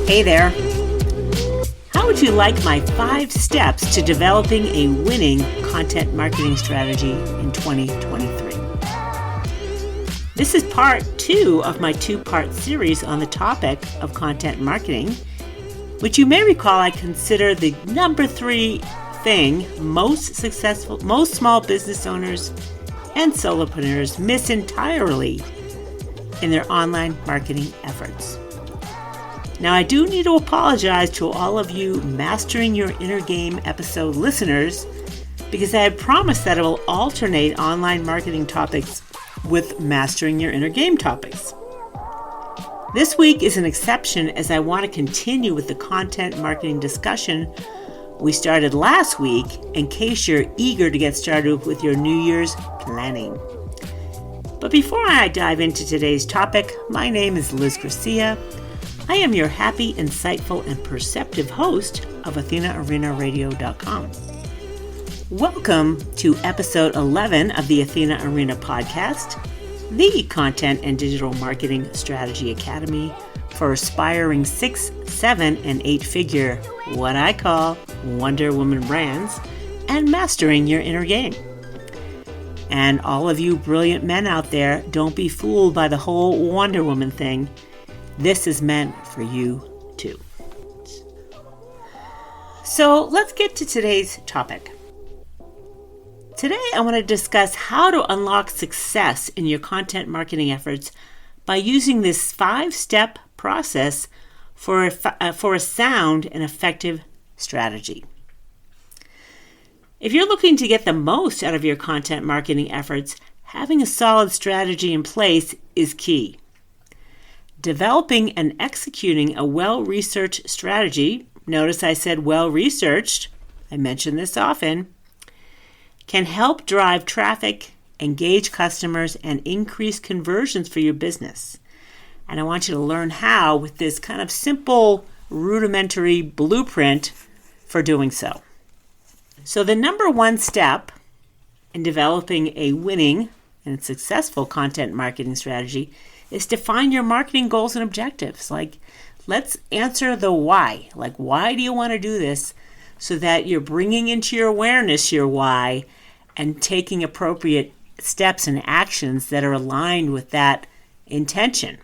Hey there. How would you like my 5 steps to developing a winning content marketing strategy in 2023? This is part 2 of my 2-part series on the topic of content marketing, which you may recall I consider the number 3 thing most small business owners and solopreneurs miss entirely in their online marketing efforts. Now, I do need to apologize to all of you Mastering Your Inner Game episode listeners, because I have promised that I will alternate online marketing topics with Mastering Your Inner Game topics. This week is an exception, as I want to continue with the content marketing discussion we started last week, in case you're eager to get started with your New Year's planning. But before I dive into today's topic, my name is Liz Garcia. I am your happy, insightful, and perceptive host of AthenaArenaRadio.com. Welcome to episode 11 of the Athena Arena Podcast, the content and digital marketing strategy academy for aspiring 6, 7, and 8-figure, what I call Wonder Woman brands, and mastering your inner game. And all of you brilliant men out there, don't be fooled by the whole Wonder Woman thing. This is meant for you too. So let's get to today's topic. Today I want to discuss how to unlock success in your content marketing efforts by using this 5-step process for a sound and effective strategy. If you're looking to get the most out of your content marketing efforts, having a solid strategy in place is key. Developing and executing a well-researched strategy, notice I said well-researched, I mention this often, can help drive traffic, engage customers, and increase conversions for your business. And I want you to learn how with this kind of simple, rudimentary blueprint for doing so. So the number 1 step in developing a winning and successful content marketing strategy is define your marketing goals and objectives. Let's answer the why. Why do you want to do this? So that you're bringing into your awareness your why and taking appropriate steps and actions that are aligned with that intention.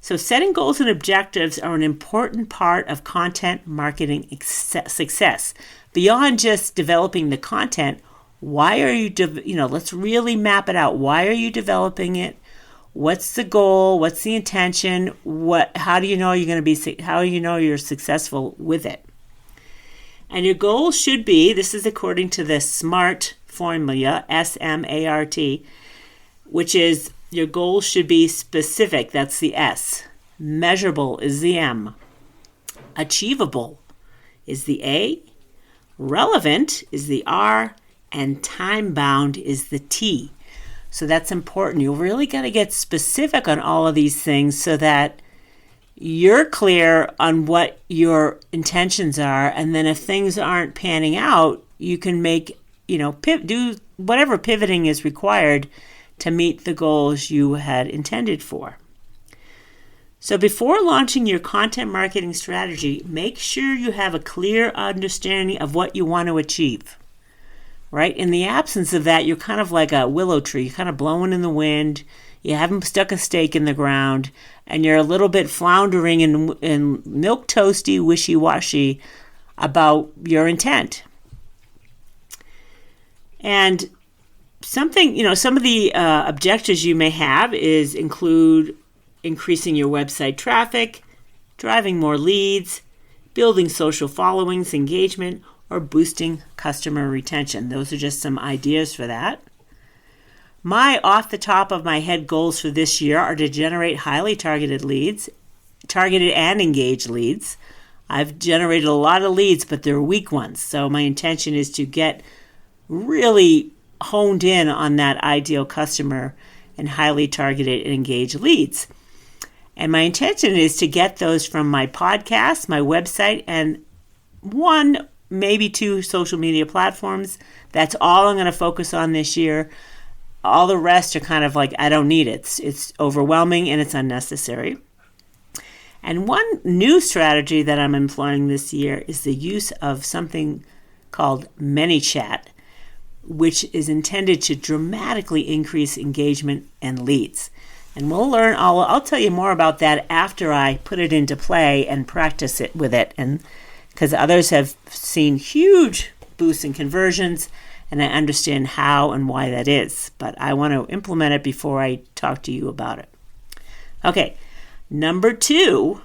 So setting goals and objectives are an important part of content marketing success. Beyond just developing the content, why are you, let's really map it out. Why are you developing it? What's the goal? What's the intention? How do you know you're successful with it? And your goal should be, this is according to the SMART formula, S-M-A-R-T, which is your goal should be specific, that's the S. Measurable is the M. Achievable is the A. Relevant is the R. And time-bound is the T. So that's important. You really got to get specific on all of these things so that you're clear on what your intentions are. And then if things aren't panning out, you can make, do whatever pivoting is required to meet the goals you had intended for. So before launching your content marketing strategy, make sure you have a clear understanding of what you want to achieve. Right? In the absence of that, you're kind of like a willow tree. You're kind of blowing in the wind. You haven't stuck a stake in the ground, and you're a little bit floundering and milquetoasty, wishy-washy about your intent. And some of the objectives you may have include increasing your website traffic, driving more leads, building social followings, engagement, or boosting customer retention. Those are just some ideas for that. My off the top of my head goals for this year are to generate highly targeted and engaged leads. I've generated a lot of leads, but they're weak ones. So my intention is to get really honed in on that ideal customer and highly targeted and engaged leads. And my intention is to get those from my podcast, my website, and 1, maybe 2 social media platforms. That's all I'm going to focus on this year. All the rest are kind of like, I don't need it. It's overwhelming and it's unnecessary. And one new strategy that I'm employing this year is the use of something called ManyChat, which is intended to dramatically increase engagement and leads. And we'll learn, I'll tell you more about that after I put it into play and practice it with it. And because others have seen huge boosts in conversions, and I understand how and why that is. But I want to implement it before I talk to you about it. Okay, number 2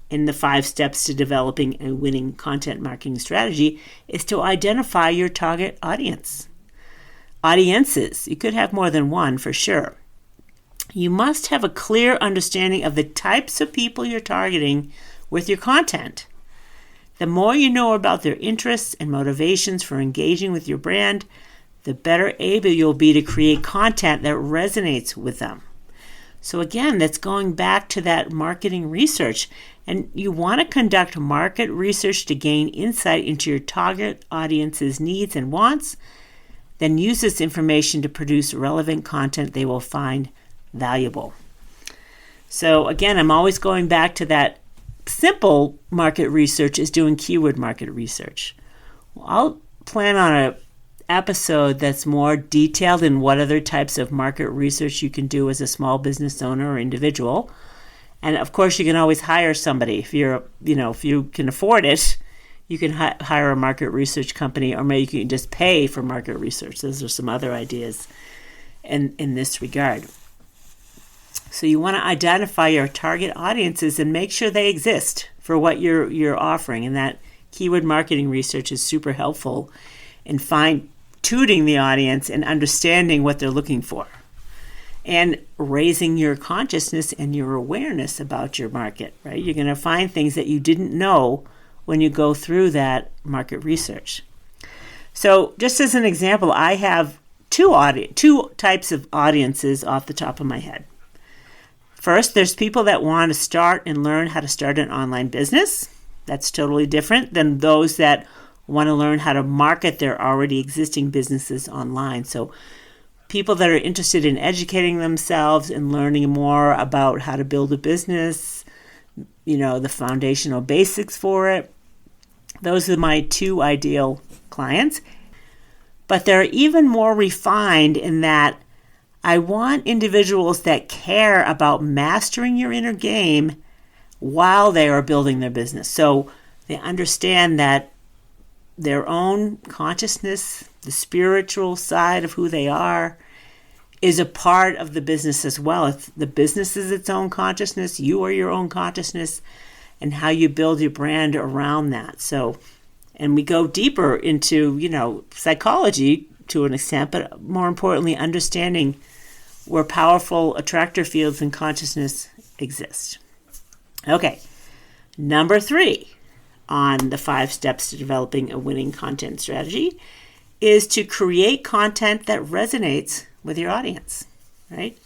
in the 5 steps to developing a winning content marketing strategy is to identify your target audience. Audiences, you could have more than one for sure. You must have a clear understanding of the types of people you're targeting with your content. The more you know about their interests and motivations for engaging with your brand, the better able you'll be to create content that resonates with them. So again, that's going back to that marketing research. And you want to conduct market research to gain insight into your target audience's needs and wants, then use this information to produce relevant content they will find valuable. So again, I'm always going back to that simple market research is doing keyword market research. Well, I'll plan on an episode that's more detailed in what other types of market research you can do as a small business owner or individual. And of course, you can always hire somebody. If you can afford it, you can hire a market research company, or maybe you can just pay for market research. Those are some other ideas in this regard. So you want to identify your target audiences and make sure they exist for what you're offering. And that keyword marketing research is super helpful in fine-tuning the audience and understanding what they're looking for, and raising your consciousness and your awareness about your market, right? You're going to find things that you didn't know when you go through that market research. So just as an example, I have two types of audiences off the top of my head. First, there's people that want to start and learn how to start an online business. That's totally different than those that want to learn how to market their already existing businesses online. So people that are interested in educating themselves and learning more about how to build a business, the foundational basics for it. Those are my 2 ideal clients. But they're even more refined in that I want individuals that care about mastering your inner game while they are building their business. So they understand that their own consciousness, the spiritual side of who they are, is a part of the business as well. If the business is its own consciousness, you are your own consciousness, and how you build your brand around that. So, and we go deeper into, psychology to an extent, but more importantly, understanding where powerful attractor fields and consciousness exist. Okay, number 3 on the 5 steps to developing a winning content strategy is to create content that resonates with your audience, right?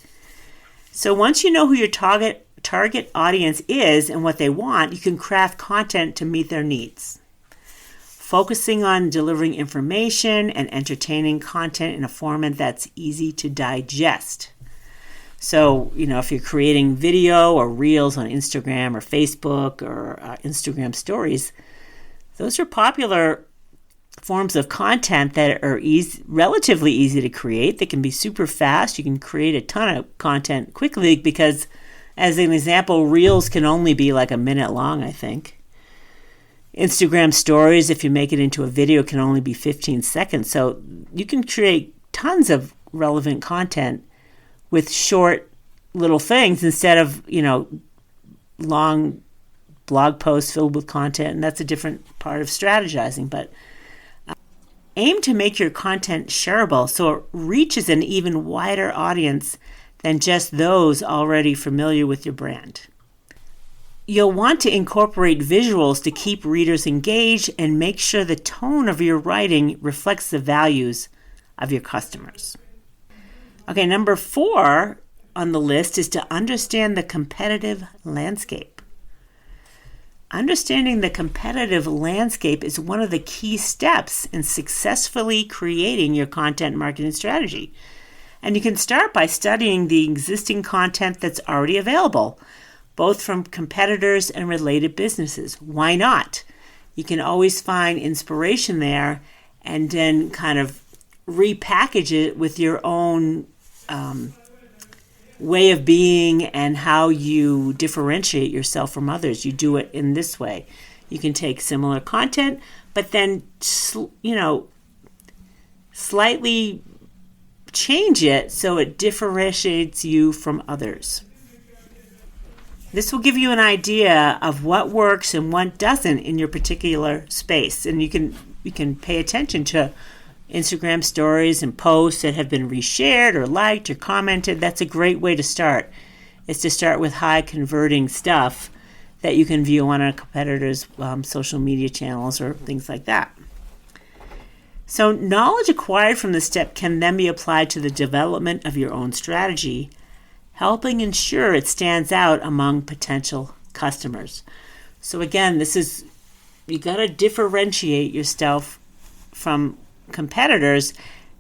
So once you know who your target audience is and what they want, you can craft content to meet their needs. Focusing on delivering information and entertaining content in a format that's easy to digest. So, if you're creating video or reels on Instagram or Facebook or Instagram stories, those are popular forms of content that are relatively easy to create. They can be super fast. You can create a ton of content quickly because, as an example, reels can only be like a minute long, I think. Instagram stories, if you make it into a video, can only be 15 seconds. So you can create tons of relevant content with short little things instead of, long blog posts filled with content. And that's a different part of strategizing. But aim to make your content shareable so it reaches an even wider audience than just those already familiar with your brand. You'll want to incorporate visuals to keep readers engaged and make sure the tone of your writing reflects the values of your customers. Okay, number 4 on the list is to understand the competitive landscape. Understanding the competitive landscape is one of the key steps in successfully creating your content marketing strategy. And you can start by studying the existing content that's already available. both from competitors and related businesses. Why not? You can always find inspiration there and then kind of repackage it with your own way of being and how you differentiate yourself from others. You do it in this way. You can take similar content, but then, slightly change it so it differentiates you from others. This will give you an idea of what works and what doesn't in your particular space. And you can pay attention to Instagram stories and posts that have been reshared or liked or commented. That's a great way to start. Is to start with high converting stuff that you can view on a competitor's social media channels or things like that. So knowledge acquired from this step can then be applied to the development of your own strategy, helping ensure it stands out among potential customers. So again, you got to differentiate yourself from competitors.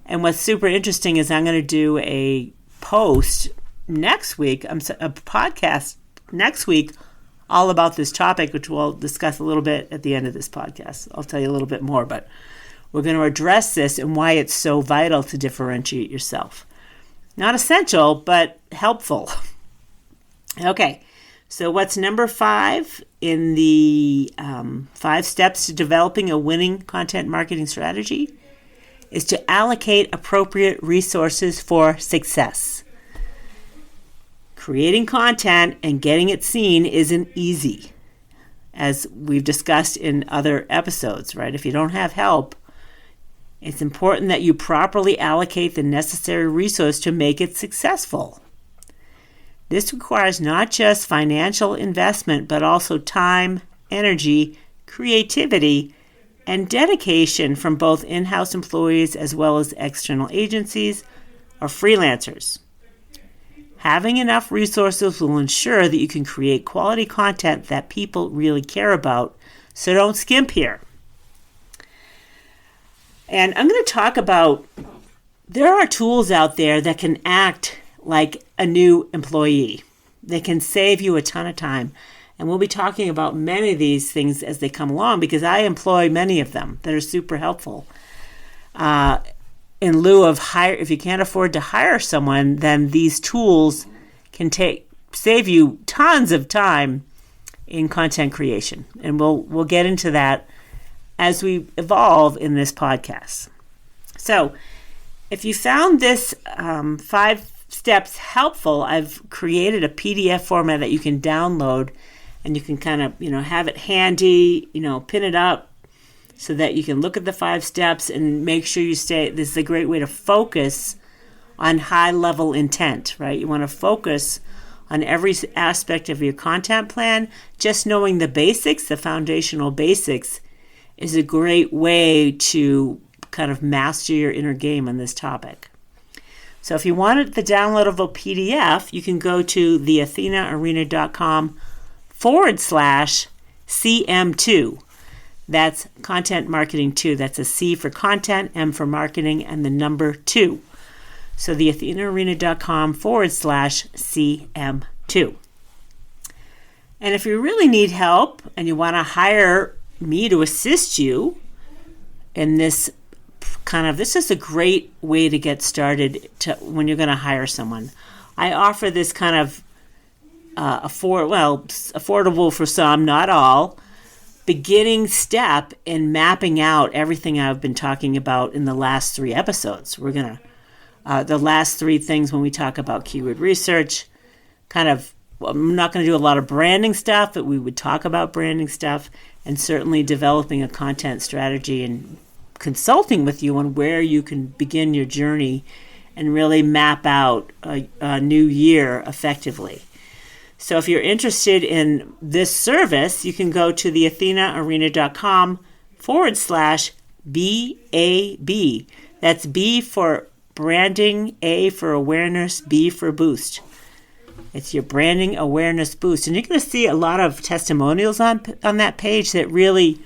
And what's super interesting is I'm going to do a post next week, a podcast next week, all about this topic, which we'll discuss a little bit at the end of this podcast. I'll tell you a little bit more, but we're going to address this and why it's so vital to differentiate yourself. Not essential, but helpful. Okay, so what's number 5 in the 5 steps to developing a winning content marketing strategy? Is to allocate appropriate resources for success. Creating content and getting it seen isn't easy, as we've discussed in other episodes, right? If you don't have help, it's important that you properly allocate the necessary resource to make it successful. This requires not just financial investment, but also time, energy, creativity, and dedication from both in-house employees as well as external agencies or freelancers. Having enough resources will ensure that you can create quality content that people really care about, so don't skimp here. And I'm going to talk about, there are tools out there that can act like a new employee. They can save you a ton of time. And we'll be talking about many of these things as they come along because I employ many of them that are super helpful. In lieu of if you can't afford to hire someone, then these tools can save you tons of time in content creation. And we'll get into that as we evolve in this podcast. So if you found this 5 steps helpful, I've created a PDF format that you can download and you can kind of, have it handy, pin it up so that you can look at the 5 steps and make sure you stay. This is a great way to focus on high level intent, right? You want to focus on every aspect of your content plan. Just knowing the basics, the foundational basics, is a great way to kind of master your inner game on this topic. So if you wanted the downloadable PDF, you can go to the athenaarena.com/CM2. That's Content Marketing 2. That's a C for content, M for marketing, and the number 2. So the athenaarena.com/CM2. And if you really need help and you want to hire me to assist you in this this is a great way to get started when you're going to hire someone. I offer this kind of affordable for some, not all, beginning step in mapping out everything I've been talking about in the last 3 episodes. We're going to, the last 3 things when we talk about keyword research, I'm not going to do a lot of branding stuff, but we would talk about branding stuff and certainly developing a content strategy and consulting with you on where you can begin your journey and really map out a new year effectively. So if you're interested in this service, you can go to the athenaarena.com/BAB. That's B for branding, A for awareness, B for boost. It's your branding awareness boost. And you're going to see a lot of testimonials on that page that really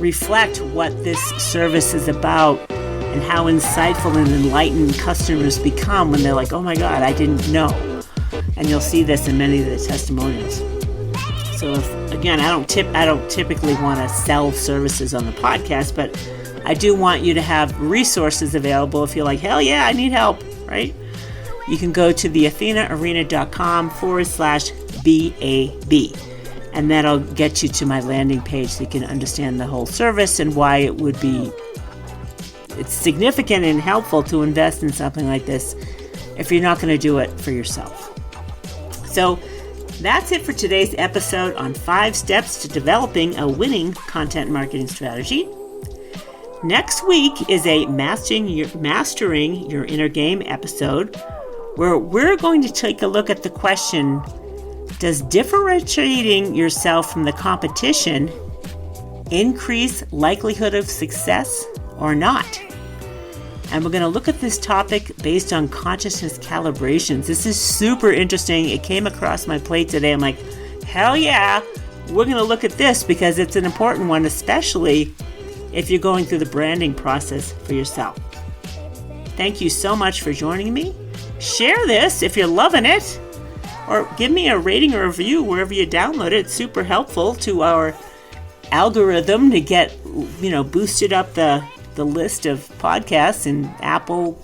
reflect what this service is about and how insightful and enlightened customers become when they're like, oh my God, I didn't know. And you'll see this in many of the testimonials. So again, I don't typically want to sell services on the podcast, but I do want you to have resources available if you're like, hell yeah, I need help, right? You can go to the athenaarena.com/BAB, and that'll get you to my landing page so you can understand the whole service and why it's significant and helpful to invest in something like this if you're not going to do it for yourself. So that's it for today's episode on 5 steps to developing a winning content marketing strategy. Next week is a Mastering Your Inner Game episode where we're going to take a look at the question, does differentiating yourself from the competition increase likelihood of success or not? And we're going to look at this topic based on consciousness calibrations. This is super interesting. It came across my plate today. I'm like, hell yeah, we're going to look at this because it's an important one, especially if you're going through the branding process for yourself. Thank you so much for joining me. Share this if you're loving it, or give me a rating or review wherever you download it. It's super helpful to our algorithm to get, boosted up the list of podcasts in Apple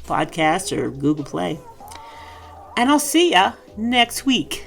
Podcasts or Google Play. And I'll see ya next week.